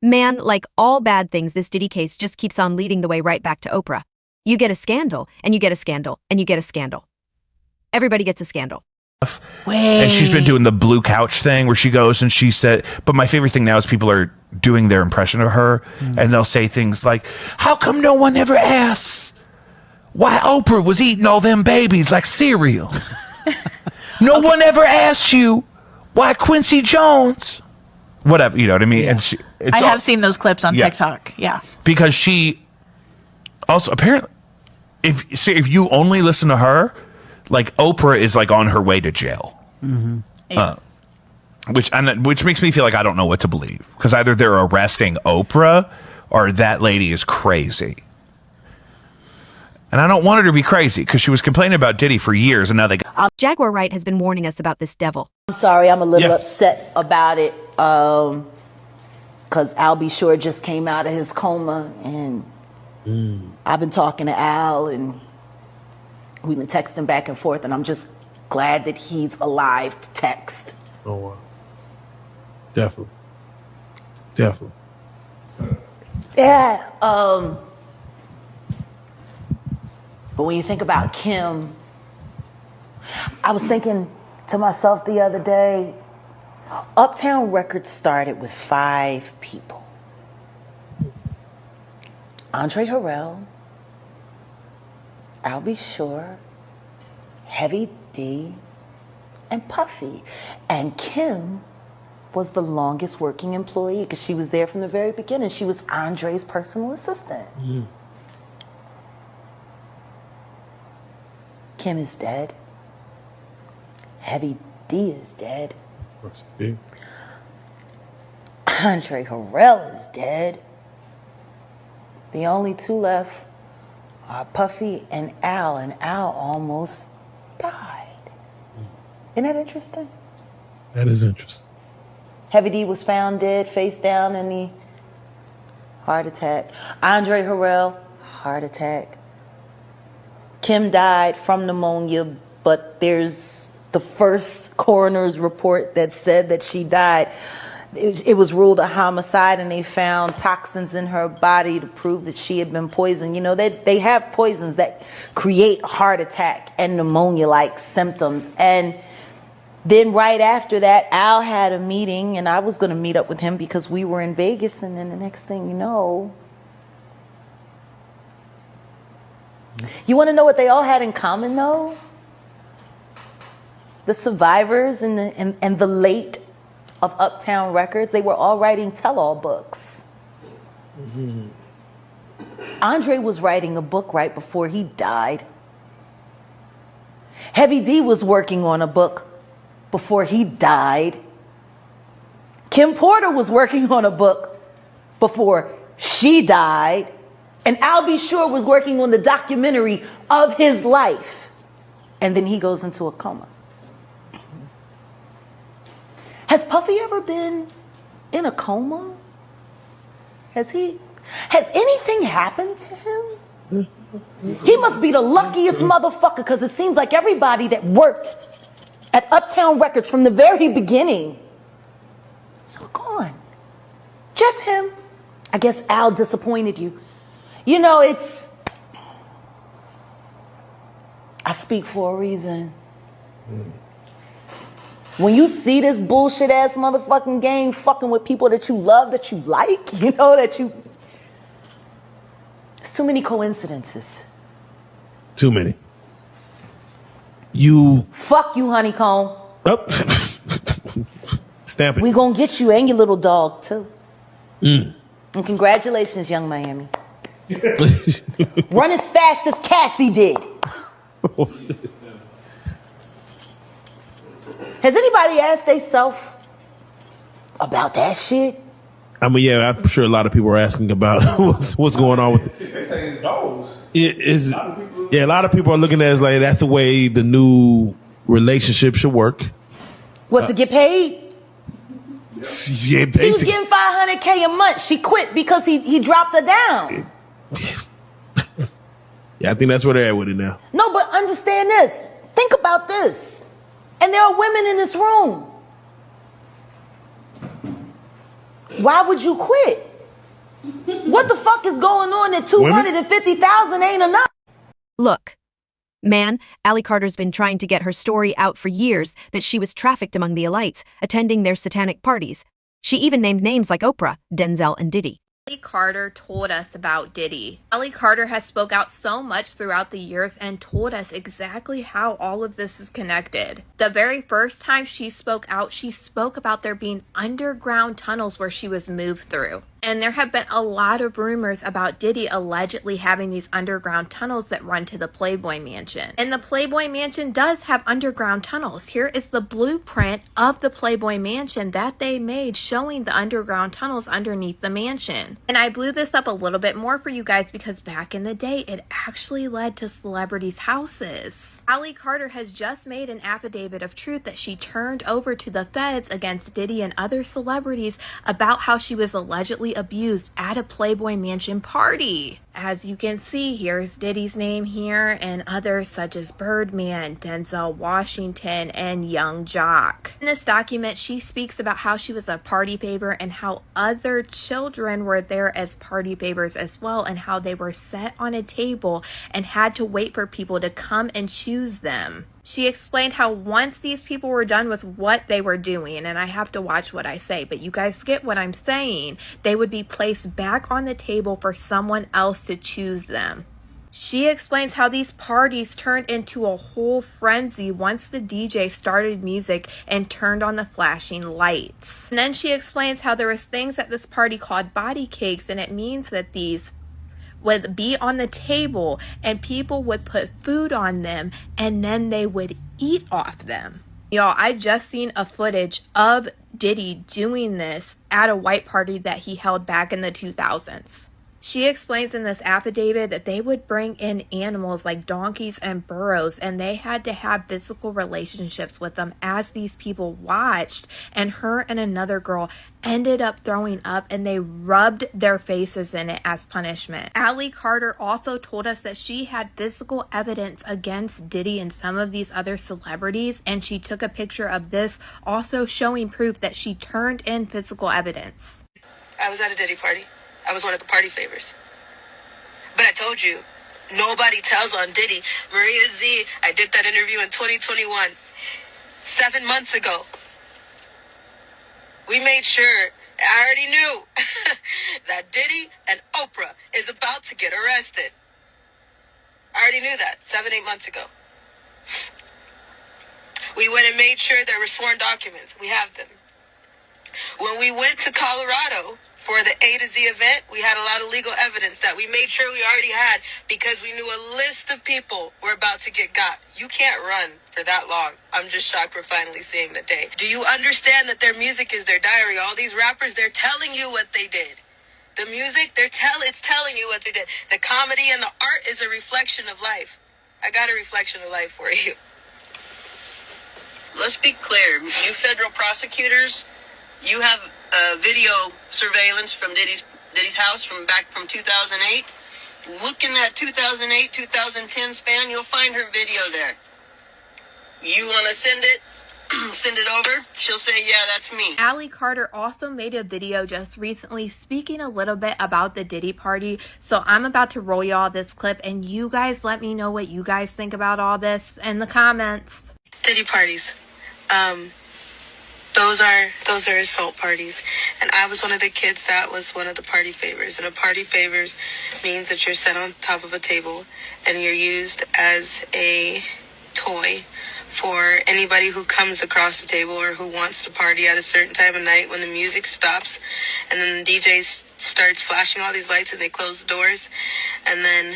Man, like all bad things, this Diddy case just keeps on leading the way right back to Oprah. You get a scandal, and you get a scandal, and you get a scandal. Everybody gets a scandal. And she's been doing the blue couch thing where she goes and she said, but my favorite thing now is people are doing their impression of her and they'll say things like, how come no one ever asks why Oprah was eating all them babies like cereal? No one ever asked you why Quincy Jones, whatever, you know what I mean? Yeah. And I have seen those clips on TikTok. Yeah. Because she also apparently, if you only listen to her, like Oprah is like on her way to jail, which makes me feel like I don't know what to believe, because either they're arresting Oprah or that lady is crazy, and I don't want her to be crazy because she was complaining about Diddy for years, and now they. Jaguar Wright has been warning us about this devil. I'm sorry, I'm a little upset about it, because Al B. Sure just came out of his coma, and I've been talking to Al, and we've been texting back and forth, and I'm just glad that he's alive to text. Oh, wow. Definitely. Definitely. Yeah. But when you think about Kim, I was thinking to myself the other day, Uptown Records started with 5 people. Andre Harrell, Al B. Sure, Heavy D, and Puffy. And Kim was the longest working employee because she was there from the very beginning. She was Andre's personal assistant. Kim is dead. Heavy D is dead. Andre Harrell is dead. The only 2 left Puffy and Al almost died. Isn't that interesting? That is interesting. Heavy D was found dead, face down in the heart attack. Andre Harrell, heart attack. Kim died from pneumonia, but there's the first coroner's report that said that she died. It was ruled a homicide, and they found toxins in her body to prove that she had been poisoned. You know, they have poisons that create heart attack and pneumonia-like symptoms. And then right after that, Al had a meeting, and I was going to meet up with him because we were in Vegas, and then the next thing you know, you want to know what they all had in common, though? The survivors and the late of Uptown Records, they were all writing tell-all books. Andre was writing a book right before he died. Heavy D was working on a book before he died. Kim Porter was working on a book before she died. And Al B. Sure was working on the documentary of his life. And then he goes into a coma. Has Puffy ever been in a coma? Has anything happened to him? He must be the luckiest motherfucker, because it seems like everybody that worked at Uptown Records from the very beginning is all gone. Just him. I guess Al disappointed you. You know, I speak for a reason. When you see this bullshit ass motherfucking game fucking with people that you love, that you like, you know, it's too many coincidences. Too many. Fuck you, honeycomb. Oh. Stamp it. We gonna get you and your little dog, too. And congratulations, Young Miami. Run as fast as Cassie did. Has anybody asked themselves about that shit? I mean, yeah, I'm sure a lot of people are asking about what's going on with it. They say it's goals. Yeah, a lot of people are looking at it as like that's the way the new relationship should work. What, to get paid? Yeah, She was basically. getting $500K a month. She quit because he dropped her down. Yeah, I think that's where they're at with it now. No, but understand this. Think about this. And there are women in this room. Why would you quit? What the fuck is going on that 250,000 ain't enough? Look, man, Allie Carter's been trying to get her story out for years that she was trafficked among the elites, attending their satanic parties. She even named names like Oprah, Denzel, and Diddy. Allie Carter told us about Diddy. Allie Carter has spoke out so much throughout the years and told us exactly how all of this is connected. The very first time she spoke out, she spoke about there being underground tunnels where she was moved through. And there have been a lot of rumors about Diddy allegedly having these underground tunnels that run to the Playboy Mansion. And the Playboy Mansion does have underground tunnels. Here is the blueprint of the Playboy Mansion that they made showing the underground tunnels underneath the mansion. And I blew this up a little bit more for you guys because back in the day, it actually led to celebrities' houses. Allie Carter has just made an affidavit of truth that she turned over to the feds against Diddy and other celebrities about how she was allegedly abused at a Playboy Mansion party. As you can see, here's Diddy's name here and others such as Birdman, Denzel Washington, and Young Jock. In this document, she speaks about how she was a party favor and how other children were there as party favors as well, and how they were set on a table and had to wait for people to come and choose them. She explained how once these people were done with what they were doing, and I have to watch what I say, but you guys get what I'm saying, they would be placed back on the table for someone else to choose them. She explains how these parties turned into a whole frenzy once the DJ started music and turned on the flashing lights. And then she explains how there was things at this party called body cakes, and it means that these would be on the table and people would put food on them and then they would eat off them. Y'all, I just seen a footage of Diddy doing this at a white party that he held back in the 2000s. She explains in this affidavit that they would bring in animals like donkeys and burros, and they had to have physical relationships with them as these people watched, and her and another girl ended up throwing up and they rubbed their faces in it as punishment. Allie Carter also told us that she had physical evidence against Diddy and some of these other celebrities, and she took a picture of this also showing proof that she turned in physical evidence. I was at a Diddy party. I was one of the party favors. But I told you, nobody tells on Diddy. Maria Z, I did that interview in 2021, 7 months ago. We made sure, I already knew, that Diddy and Oprah is about to get arrested. I already knew that 7-8 months ago. We went and made sure there were sworn documents. We have them. When we went to Colorado for the A to Z event, we had a lot of legal evidence that we made sure we already had because we knew a list of people were about to get got. You can't run for that long. I'm just shocked we're finally seeing the day. Do you understand that their music is their diary? All these rappers, they're telling you what they did. The music, it's telling you what they did. The comedy and the art is a reflection of life. I got a reflection of life for you. Let's be clear. You federal prosecutors, you have video surveillance from Diddy's house from 2008. Look in that 2008-2010 span, you'll find her video there. You want to send it? Send it over. She'll say, yeah, that's me. Allie Carter also made a video just recently speaking a little bit about the Diddy party. So I'm about to roll y'all this clip and you guys let me know what you guys think about all this in the comments. Diddy parties. Those are assault parties. And I was one of the kids that was one of the party favors. And a party favors means that you're set on top of a table and you're used as a toy for anybody who comes across the table or who wants to party at a certain time of night when the music stops and then the DJ starts flashing all these lights and they close the doors. And then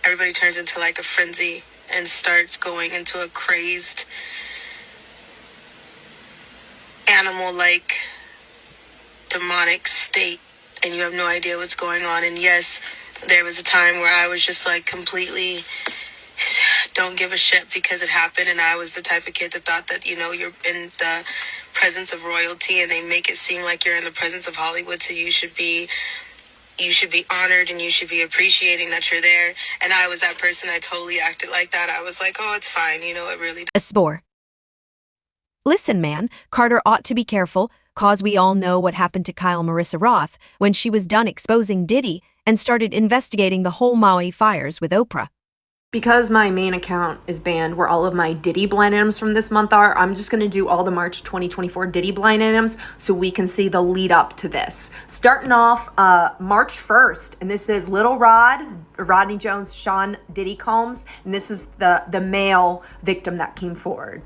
everybody turns into like a frenzy and starts going into a crazed animal-like demonic state, and you have no idea what's going on. And yes, there was a time where I was just like completely don't give a shit because it happened, and I was the type of kid that thought that, you know, you're in the presence of royalty and they make it seem like you're in the presence of Hollywood, so you should be honored and you should be appreciating that you're there. And I was that person. I totally acted like that. I was like, oh, it's fine, you know, it really A spore. Listen, man, Carter ought to be careful. 'cause we all know what happened to Kyle Marissa Roth when she was done exposing Diddy and started investigating the whole Maui fires with Oprah. Because my main account is banned where all of my Diddy blind items from this month are, I'm just going to do all the March 2024 Diddy blind items so we can see the lead up to this. Starting off March 1st, and this is Little Rod, Rodney Jones, Sean Diddy Combs, and this is the male victim that came forward.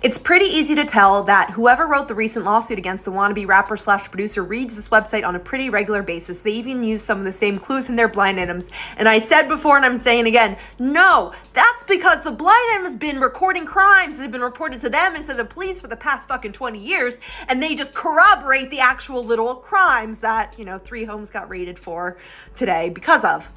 It's pretty easy to tell that whoever wrote the recent lawsuit against the wannabe rapper / producer reads this website on a pretty regular basis. They even use some of the same clues in their blind items. And I said before, and I'm saying again, no, that's because the blind item has been recording crimes that have been reported to them instead of the police for the past fucking 20 years. And they just corroborate the actual little crimes that, 3 homes got raided for today because of.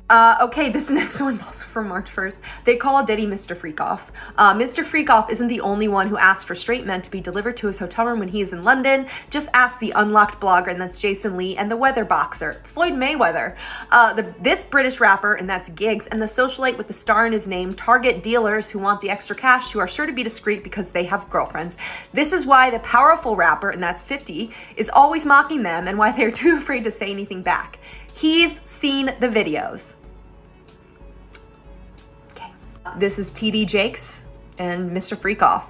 Okay, this next one's also from March 1st. They call Diddy Mr. Freakoff. Mr. Freakoff isn't the only one who asked for straight men to be delivered to his hotel room when he is in London. Just ask the Unlocked blogger, and that's Jason Lee, and the weather boxer, Floyd Mayweather. This British rapper, and that's Giggs, and the socialite with the star in his name target dealers who want the extra cash, who are sure to be discreet because they have girlfriends. This is why the powerful rapper, and that's 50, is always mocking them and why they're too afraid to say anything back. He's seen the videos. Okay. This is TD Jakes and Mr. Freakoff.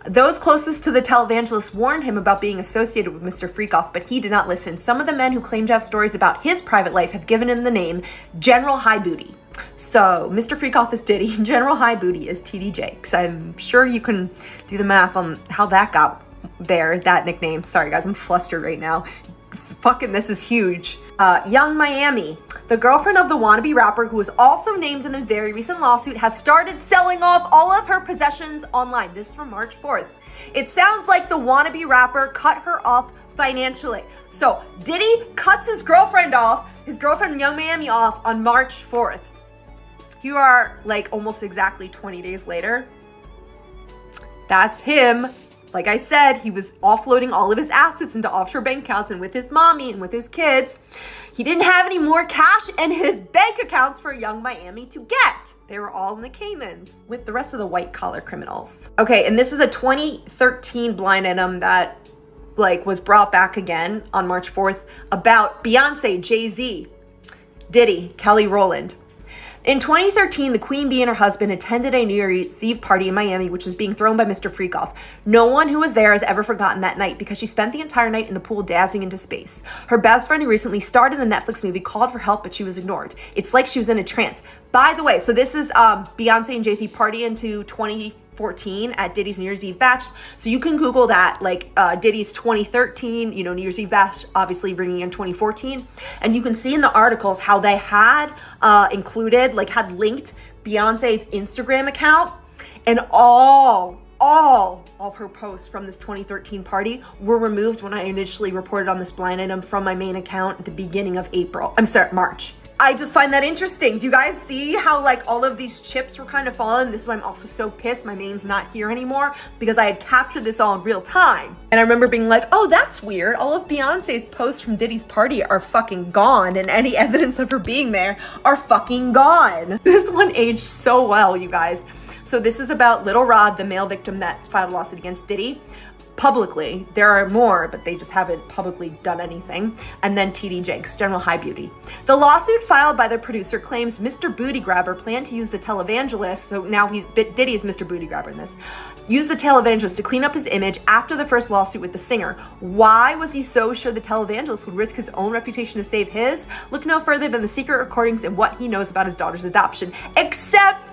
Those closest to the televangelist warned him about being associated with Mr. Freakoff, but he did not listen. Some of the men who claim to have stories about his private life have given him the name General High Booty. So Mr. Freakoff is Diddy, General High Booty is TD Jakes. I'm sure you can do the math on how that got there, that nickname. Sorry guys, I'm flustered right now. Fucking this is huge. Young Miami, the girlfriend of the wannabe rapper who was also named in a very recent lawsuit, has started selling off all of her possessions online. This is from March 4th. It sounds like the wannabe rapper cut her off financially. So Diddy cuts his girlfriend Young Miami off on March 4th. You are like almost exactly 20 days later. That's him. Like I said, he was offloading all of his assets into offshore bank accounts, and with his mommy and with his kids, he didn't have any more cash in his bank accounts for Young Miami to get. They were all in the Caymans with the rest of the white collar criminals. Okay, and this is a 2013 blind item that was brought back again on March 4th about Beyonce, Jay-Z, Diddy, Kelly Rowland. In 2013, the Queen Bee and her husband attended a New Year's Eve party in Miami, which was being thrown by Mr. Freakoff. No one who was there has ever forgotten that night because she spent the entire night in the pool dazzling into space. Her best friend who recently starred in the Netflix movie called for help, but she was ignored. It's like she was in a trance. By the way, so this is Beyonce and Jay-Z party into 2014 at Diddy's New Year's Eve bash. So you can Google that, Diddy's 2013, New Year's Eve bash, obviously bringing in 2014. And you can see in the articles how they had had linked Beyonce's Instagram account, and all of her posts from this 2013 party were removed when I initially reported on this blind item from my main account at the beginning of March. I just find that interesting. Do you guys see how all of these chips were kind of falling? This is why I'm also so pissed my main's not here anymore, because I had captured this all in real time. And I remember being like, oh, that's weird. All of Beyonce's posts from Diddy's party are fucking gone, and any evidence of her being there are fucking gone. This one aged so well, you guys. So this is about Little Rod, the male victim that filed a lawsuit against Diddy. Publicly, there are more, but they just haven't publicly done anything. And then TD Jakes, General High Beauty. The lawsuit filed by the producer claims Mr. Booty Grabber planned to use the televangelist, so now Diddy is Mr. Booty Grabber in this, use the televangelist to clean up his image after the first lawsuit with the singer. Why was he so sure the televangelist would risk his own reputation to save his? Look no further than the secret recordings and what he knows about his daughter's adoption. Except,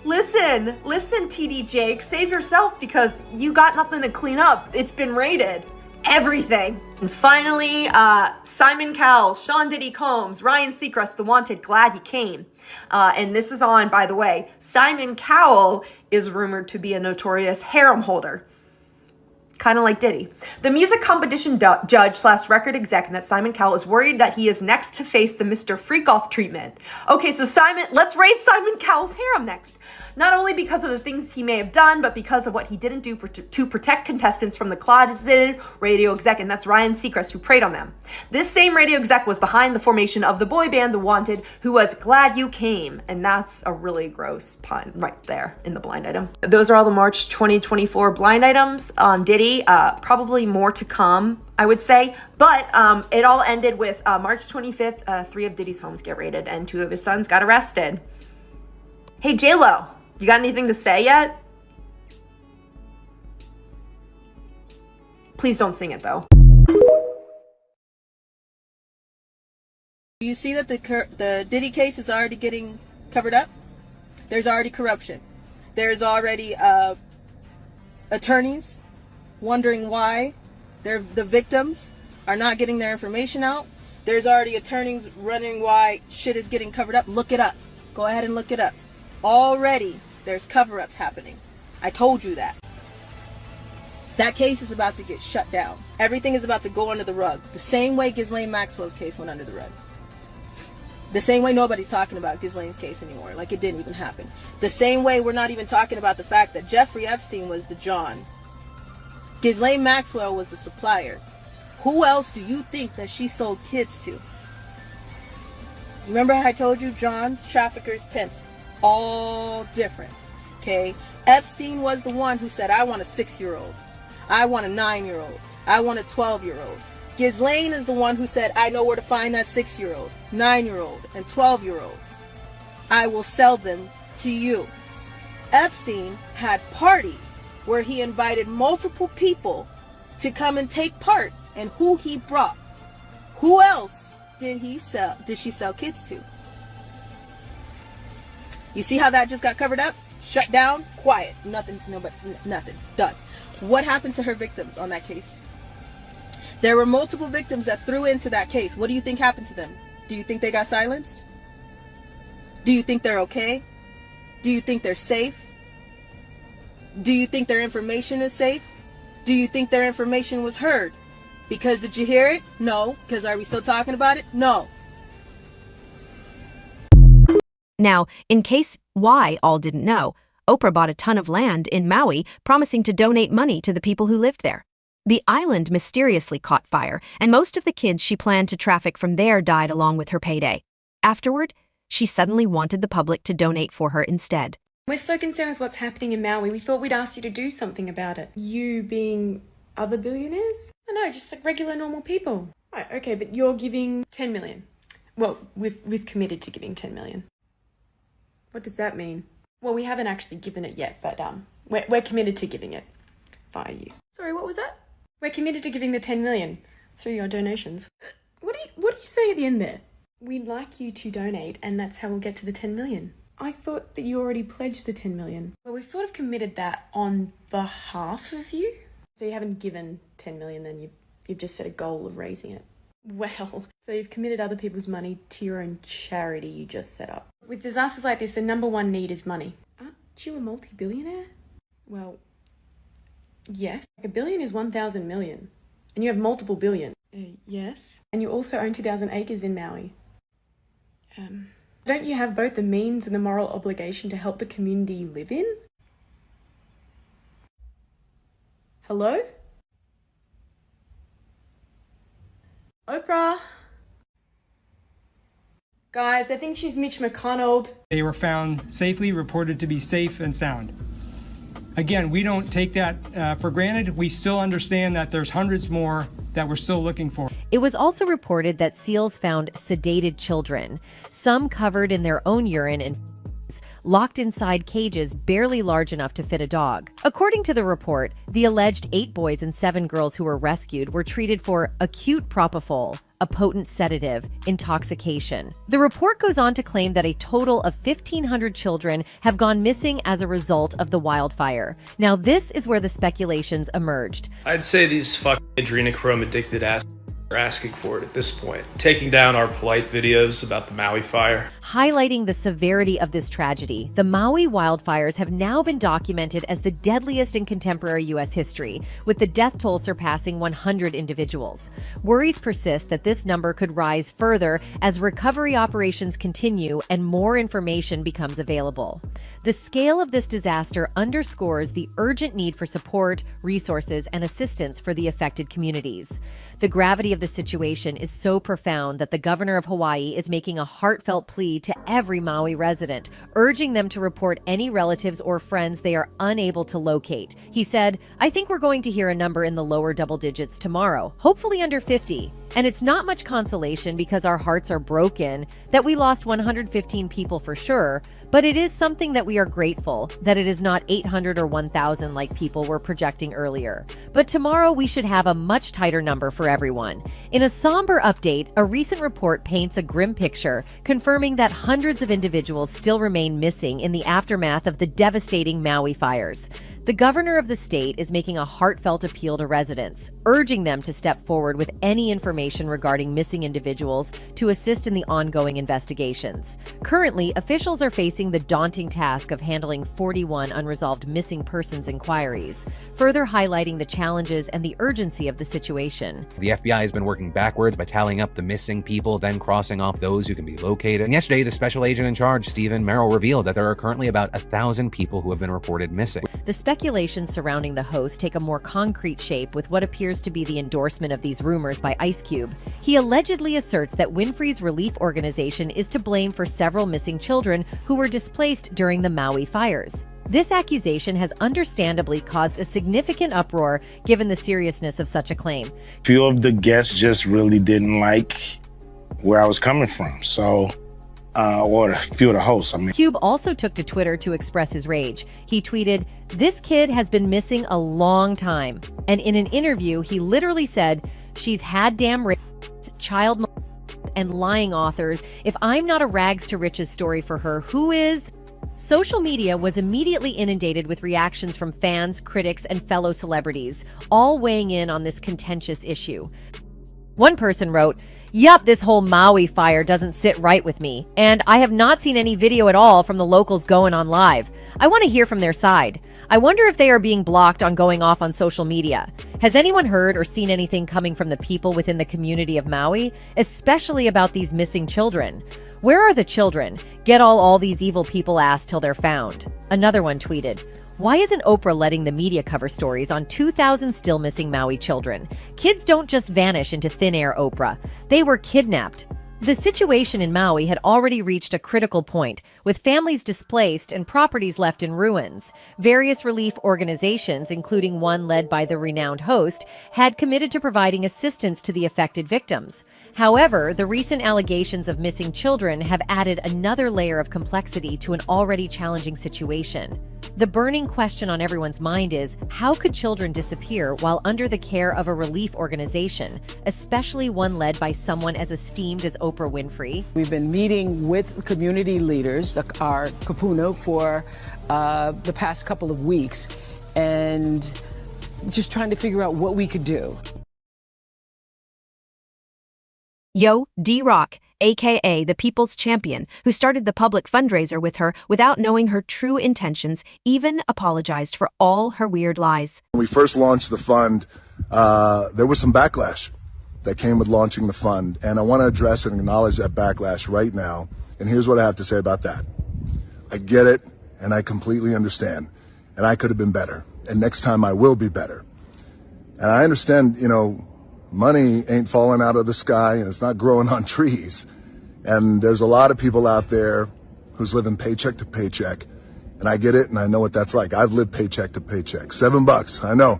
listen, TD Jake, save yourself because you got nothing to clean up. It's been raided. Everything. And finally, Simon Cowell, Sean Diddy Combs, Ryan Seacrest, The Wanted, glad he came. And this is on, by the way, Simon Cowell is rumored to be a notorious harem holder. Kind of like Diddy. The music competition judge/record exec, and that Simon Cowell, is worried that he is next to face the Mr. Freakoff treatment. Okay, so let's raid Simon Cowell's harem next. Not only because of the things he may have done, but because of what he didn't do to protect contestants from the closeted radio exec, and that's Ryan Seacrest, who preyed on them. This same radio exec was behind the formation of the boy band The Wanted, who was glad you came, and that's a really gross pun right there in the blind item. Those are all the March 2024 blind items on Diddy. 3, probably more to come, I would say. But it all ended with March 25th, 3 of Diddy's homes get raided and 2 of his sons got arrested. Hey, J-Lo, you got anything to say yet? Please don't sing it, though. Do you see that the Diddy case is already getting covered up? There's already corruption. There's already attorneys wondering why the victims are not getting their information out. There's already attorneys running why shit is getting covered up. Look it up. Go ahead and look it up. Already there's cover-ups happening. I told you that. That case is about to get shut down. Everything is about to go under the rug. The same way Ghislaine Maxwell's case went under the rug. The same way nobody's talking about Ghislaine's case anymore, like it didn't even happen. The same way we're not even talking about the fact that Jeffrey Epstein was the John. Ghislaine Maxwell was the supplier. Who else do you think that she sold kids to? Remember how I told you Johns, traffickers, pimps, all different, okay? Epstein was the one who said, I want a 6-year-old. I want a 9-year-old. I want a 12-year-old. Ghislaine is the one who said, I know where to find that 6-year-old, 9-year-old, and 12-year-old. I will sell them to you. Epstein had parties where he invited multiple people to come and take part, and who he brought. Who else did she sell kids to? You see how that just got covered up? Shut down, quiet, nothing, nothing, done. What happened to her victims on that case? There were multiple victims that threw into that case. What do you think happened to them? Do you think they got silenced? Do you think they're okay? Do you think they're safe? Do you think their information is safe? Do you think their information was heard? Because did you hear it? No. Because are we still talking about it? No. Now, in case why all didn't know, Oprah bought a ton of land in Maui, promising to donate money to the people who lived there. The island mysteriously caught fire, and most of the kids she planned to traffic from there died along with her payday. Afterward, she suddenly wanted the public to donate for her instead. We're so concerned with what's happening in Maui, we thought we'd ask you to do something about it. You being other billionaires? No, just like regular normal people. Right, okay, but you're giving 10 million. Well, we've committed to giving 10 million. What does that mean? Well, we haven't actually given it yet, but we're committed to giving it via you. Sorry, what was that? We're committed to giving the 10 million through your donations. What do you say at the end there? We'd like you to donate, and that's how we'll get to the 10 million. I thought that you already pledged the 10 million. Well, we've sort of committed that on behalf of you. So you haven't given 10 million, then you've just set a goal of raising it. Well, so you've committed other people's money to your own charity you just set up. With disasters like this, the number one need is money. Aren't you a multi-billionaire? Well, yes. A billion is 1,000 million. And you have multiple billion. Yes. And you also own 2,000 acres in Maui. Don't you have both the means and the moral obligation to help the community you live in? Hello? Oprah? Guys, I think she's Mitch McConnell. They were found safely, reported to be safe and sound. Again, we don't take that for granted. We still understand that there's hundreds more that we're still looking for. It was also reported that SEALs found sedated children, some covered in their own urine and locked inside cages barely large enough to fit a dog. According to the report, the alleged 8 boys and 7 girls who were rescued were treated for acute propofol, a potent sedative, intoxication. The report goes on to claim that a total of 1,500 children have gone missing as a result of the wildfire. Now, this is where the speculations emerged. I'd say these fucking adrenochrome addicted ass are asking for it at this point, taking down our polite videos about the Maui fire. Highlighting the severity of this tragedy, the Maui wildfires have now been documented as the deadliest in contemporary U.S. history, with the death toll surpassing 100 individuals. Worries persist that this number could rise further as recovery operations continue and more information becomes available. The scale of this disaster underscores the urgent need for support, resources, and assistance for the affected communities. The gravity of the situation is so profound that the governor of Hawaii is making a heartfelt plea to every Maui resident, urging them to report any relatives or friends they are unable to locate. He said, "I think we're going to hear a number in the lower double digits tomorrow, hopefully under 50. And it's not much consolation because our hearts are broken that we lost 115 people for sure, but it is something that we are grateful that it is not 800 or 1,000 like people were projecting earlier. But tomorrow we should have a much tighter number for everyone." In a somber update, a recent report paints a grim picture, confirming that hundreds of individuals still remain missing in the aftermath of the devastating Maui fires. The governor of the state is making a heartfelt appeal to residents, urging them to step forward with any information regarding missing individuals to assist in the ongoing investigations. Currently, officials are facing the daunting task of handling 41 unresolved missing persons inquiries, further highlighting the challenges and the urgency of the situation. The FBI has been working backwards by tallying up the missing people, then crossing off those who can be located. And yesterday, the special agent in charge, Stephen Merrill, revealed that there are currently about 1,000 people who have been reported missing. The speculations surrounding the host take a more concrete shape with what appears to be the endorsement of these rumors by Ice Cube. He allegedly asserts that Winfrey's relief organization is to blame for several missing children who were displaced during the Maui fires. This accusation has understandably caused a significant uproar given the seriousness of such a claim. A few of the guests just really didn't like where I was coming from, or a few of the hosts, Cube also took to Twitter to express his rage. He tweeted, "This kid has been missing a long time." And in an interview, he literally said, "She's had damn rapes, child molesters, and lying authors. If I'm not a rags to riches story for her, who is?" Social media was immediately inundated with reactions from fans, critics, and fellow celebrities, all weighing in on this contentious issue. One person wrote, "Yup, this whole Maui fire doesn't sit right with me, and I have not seen any video at all from the locals going on live. I want to hear from their side. I wonder if they are being blocked on going off on social media. Has anyone heard or seen anything coming from the people within the community of Maui, especially about these missing children? Where are the children? Get all these evil people asked till they're found." Another one tweeted, "Why isn't Oprah letting the media cover stories on 2,000 still missing Maui children? Kids don't just vanish into thin air, Oprah. They were kidnapped." The situation in Maui had already reached a critical point, with families displaced and properties left in ruins. Various relief organizations, including one led by the renowned host, had committed to providing assistance to the affected victims. However, the recent allegations of missing children have added another layer of complexity to an already challenging situation. The burning question on everyone's mind is, how could children disappear while under the care of a relief organization, especially one led by someone as esteemed as Oprah Winfrey? We've been meeting with community leaders, our kapuna, for the past couple of weeks, and just trying to figure out what we could do. Yo, D-Rock, aka the People's Champion, who started the public fundraiser with her without knowing her true intentions, even apologized for all her weird lies. When we first launched the fund, there was some backlash that came with launching the fund, and I want to address and acknowledge that backlash right now, and here's what I have to say about that. I get it, and I completely understand, and I could have been better, and next time I will be better. And I understand, money ain't falling out of the sky and it's not growing on trees. And there's a lot of people out there who's living paycheck to paycheck. And I get it, and I know what that's like. I've lived paycheck to paycheck. $7, I know.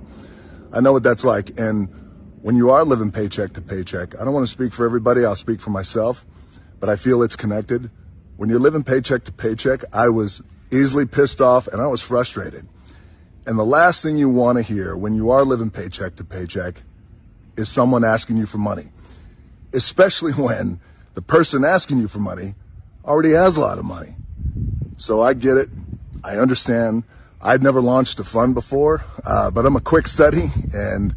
I know what that's like. And when you are living paycheck to paycheck, I don't want to speak for everybody, I'll speak for myself, but I feel it's connected. When you're living paycheck to paycheck, I was easily pissed off and I was frustrated. And the last thing you want to hear when you are living paycheck to paycheck is someone asking you for money, especially when the person asking you for money already has a lot of money. So I get it. I understand. I've never launched a fund before, but I'm a quick study, and